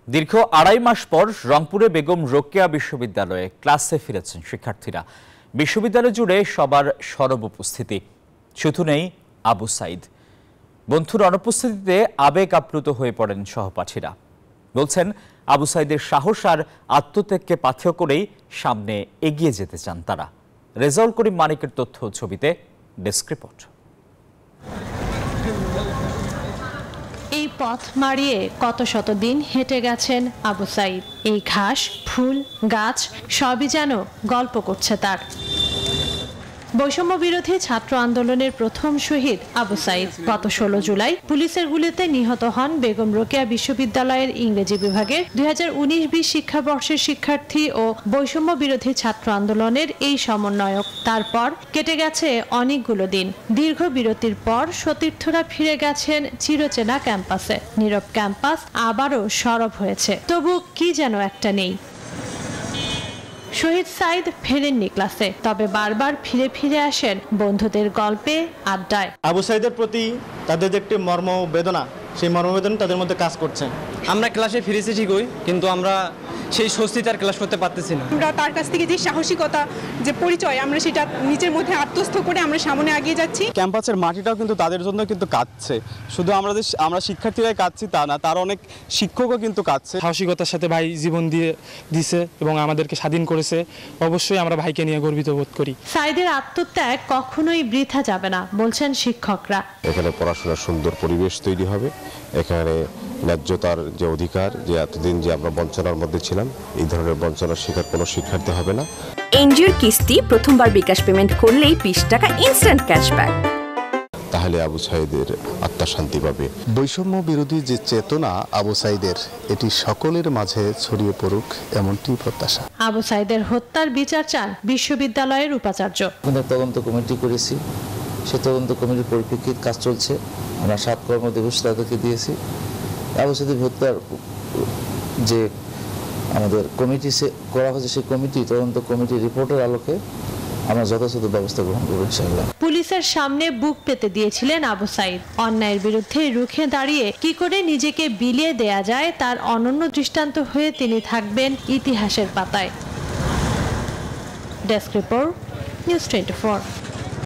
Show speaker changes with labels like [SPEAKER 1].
[SPEAKER 1] দীর্ঘ ২.৫ মাস পর রংপুরে বেগম রোকেয়া বিশ্ববিদ্যালয়ে ক্লাসে ফিরেছেন শিক্ষার্থীরা। বিশ্ববিদ্যালয় জুড়ে সবার সরব উপস্থিতি, শুধু নেই আবু সাইদ। বন্ধুর অনুপস্থিতিতে আবেগ আপ্লুত হয়ে পড়েন সহপাঠীরা। বলছেন, আবু সাইদের সাহস আর আত্মত্যাগকে পাথেয় করেই সামনে এগিয়ে যেতে চান তারা। রেজাউল করিম মানিকের তথ্য ছবিতে ডেস্ক রিপোর্ট।
[SPEAKER 2] এই পথ মাড়িয়ে কত শত দিন হেঁটে গেছেন আবু সাইদ। এই ঘাস, ফুল, গাছ সবই যেন গল্প করছে তার। বৈষম্য বিরোধী ছাত্র আন্দোলনের প্রথম শহীদ আবু সাইদ গত ১৬ জুলাই পুলিশের গুলিতে নিহত হন বেগম রোকেয়া বিশ্ববিদ্যালয়ের ইংরেজি বিভাগের ২০১৯-২০ শিক্ষাবর্ষের শিক্ষার্থী ও বৈষম্য বিরোধী ছাত্র আন্দোলনের এই সমন্বয়ক। তারপর কেটে গেছে অনেকগুলো দিন। দীর্ঘ বিরতির পর সতীর্থরা ফিরে গেছেন চিরচেনা ক্যাম্পাসে। নীরব ক্যাম্পাস আবারও সরব হয়েছে, তবু কি যেন একটা নেই। শহীদ সাইদ ফেরেননি ক্লাসে, তবে বারবার ফিরে ফিরে আসেন বন্ধুদের গল্পে, আড্ডায়।
[SPEAKER 3] আবু সাইদের প্রতি তাদের যে একটি মর্মবেদনা, সেই মর্মবেদনা তাদের মধ্যে কাজ করছে।
[SPEAKER 4] আমরা ক্লাসে ফিরেছি ঠিকই, কিন্তু আমরা সেই স্বস্তিতে আর ক্লাস করতে পারতেছি না।
[SPEAKER 5] আমরা তার কাছ থেকে যে সাহসিকতা, যে পরিচয়, আমরা সেটা নিজের মধ্যে আত্মস্থ করে আমরা সামনে এগিয়ে যাচ্ছি।
[SPEAKER 3] ক্যাম্পাসের মাটিটাও কিন্তু তাদের জন্য কিন্তু কাঁদছে। শুধু আমরা শিক্ষার্থীরাই কাঁদছি তা না, তার অনেক শিক্ষকও কিন্তু কাঁদছে।
[SPEAKER 4] সাহসিকতার সাথে ভাই জীবন দিয়েছে এবং আমাদেরকে স্বাধীন করেছে। অবশ্যই আমরা ভাইকে নিয়ে গর্বিত বোধ করি।
[SPEAKER 2] সাইদের আত্মত্যাগ কখনোই বৃথা যাবে না বলছেন শিক্ষকরা।
[SPEAKER 6] এখানে পড়াশোনার সুন্দর পরিবেশ তৈরি হবে। এখানে ন্যায্যতার যে অধিকার, যে এতদিন যে আমরা বঞ্চনার মধ্যে ছিলাম, এই ধরনের বঞ্চনার শিকার কোনো শিক্ষার্থী হবে না।
[SPEAKER 7] এনজিওর কিস্তি প্রথমবার বিকাশ পেমেন্ট করলেই ২০ টাকা ইনস্ট্যান্ট ক্যাশব্যাক।
[SPEAKER 6] তাহলে আবু সাইদের আত্মা শান্তি পাবে।
[SPEAKER 8] বৈষম্য বিরোধী যে চেতনা আবু সাইদের, এটি সকলের মাঝে ছড়িয়ে পড়ুক, এমনটি প্রত্যাশা।
[SPEAKER 2] আবু সাইদের হত্যার বিচার চান বিশ্ববিদ্যালয়ের উপাচার্য।
[SPEAKER 9] তদন্ত কমিটি করেছি, সে তদন্ত কমিটির পরিপ্রেক্ষিতে কাজ চলছে। আমরা ৭ কর্মদিবস তাদেরকে দিয়েছি। আবু সাইদের হত্যার যে আমাদের কমিটি করা হয়েছে, সেই কমিটি তদন্ত কমিটির রিপোর্টের আলোকে আমরা যথাযথ ব্যবস্থা গ্রহণ করব ইনশাআল্লাহ।
[SPEAKER 2] পুলিশের সামনে বুক পেতে দিয়েছিলেন আবু সাইদ। অন্যায়ের বিরুদ্ধে রুখে দাঁড়িয়ে কি করে নিজেকে বিলিয়ে দেয়া যায় তার অনন্য দৃষ্টান্ত হয়ে তিনি থাকবেন ইতিহাসের পাতায়। Desk report, news 24।